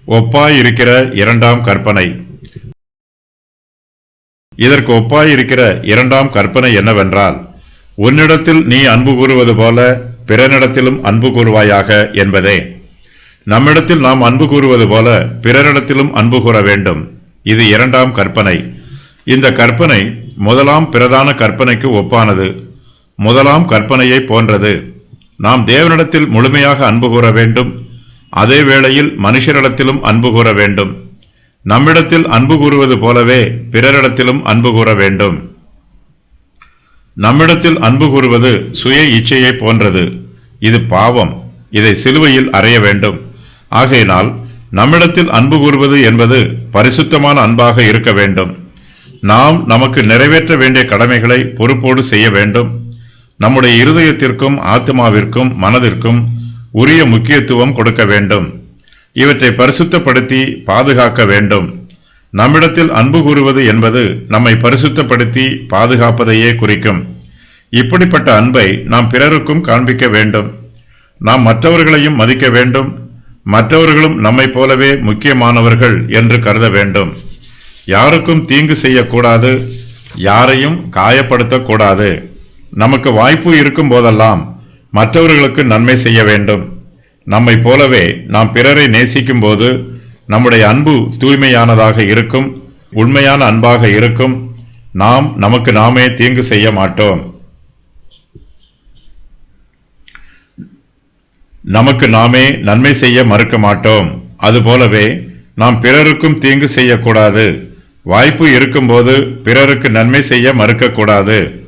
ஒப்பாயிருக்கிற இரண்டாம் கற்பனை. இதற்கு ஒப்பாயிருக்கிற இரண்டாம் கற்பனை என்னவென்றால், உன்னிடத்தில் நீ அன்பு கூறுவது போல பிறனிடத்திலும் அன்பு கூறுவாயாக என்பதே. நம்மிடத்தில் நாம் அன்பு கூறுவது போல பிறரிடத்திலும் அன்பு கூற வேண்டும். இது இரண்டாம் கற்பனை. இந்த கற்பனை முதலாம் பிரதான கற்பனைக்கு ஒப்பானது. முதலாம் கற்பனையை போன்றது. நாம் தேவனிடத்தில் முழுமையாக அன்பு கூற வேண்டும். அதே வேளையில் மனுஷரிடத்திலும் அன்பு கூற வேண்டும். நம்மிடத்தில் அன்பு கூறுவது போலவே பிறரிடத்திலும் அன்பு கூற வேண்டும். நம்மிடத்தில் அன்பு கூறுவது சுய இச்சையை போன்றது. இது பாவம். இதை சிலுவையில் அறைய வேண்டும். ஆகையினால் நம்மிடத்தில் அன்பு கூறுவது என்பது பரிசுத்தமான அன்பாக இருக்க வேண்டும். நாம் நமக்கு நிறைவேற்ற வேண்டிய கடமைகளை பொறுப்போடு செய்ய வேண்டும். நம்முடைய இருதயத்திற்கும் ஆத்மாவிற்கும் மனதிற்கும் உரிய முக்கியத்துவம் கொடுக்க வேண்டும். இவற்றை பரிசுத்தப்படுத்தி பாதுகாக்க வேண்டும். நம்மிடத்தில் அன்பு கூறுவது என்பது நம்மை பரிசுத்தப்படுத்தி பாதுகாப்பதையே குறிக்கும். இப்படிப்பட்ட அன்பை நாம் பிறருக்கும் காண்பிக்க வேண்டும். நாம் மற்றவர்களையும் மதிக்க வேண்டும். மற்றவர்களும் நம்மை போலவே முக்கியமானவர்கள் என்று கருத வேண்டும். யாருக்கும் தீங்கு செய்யக்கூடாது. யாரையும் காயப்படுத்தக்கூடாது. நமக்கு வாய்ப்பு இருக்கும் போதெல்லாம் மற்றவர்களுக்கு நன்மை செய்ய வேண்டும். நம்மை போலவே நாம் பிறரை நேசிக்கும் போது நம்முடைய அன்பு தூய்மையானதாக இருக்கும். உண்மையான அன்பாக இருக்கும். நாம் நமக்கு நாமே தீங்கு செய்ய மாட்டோம். நமக்கு நாமே நன்மை செய்ய மறுக்க மாட்டோம். அதுபோலவே நாம் பிறருக்கும் தீங்கு செய்யக்கூடாது. வாய்ப்பு இருக்கும்போது பிறருக்கு நன்மை செய்ய மறுக்கக்கூடாது.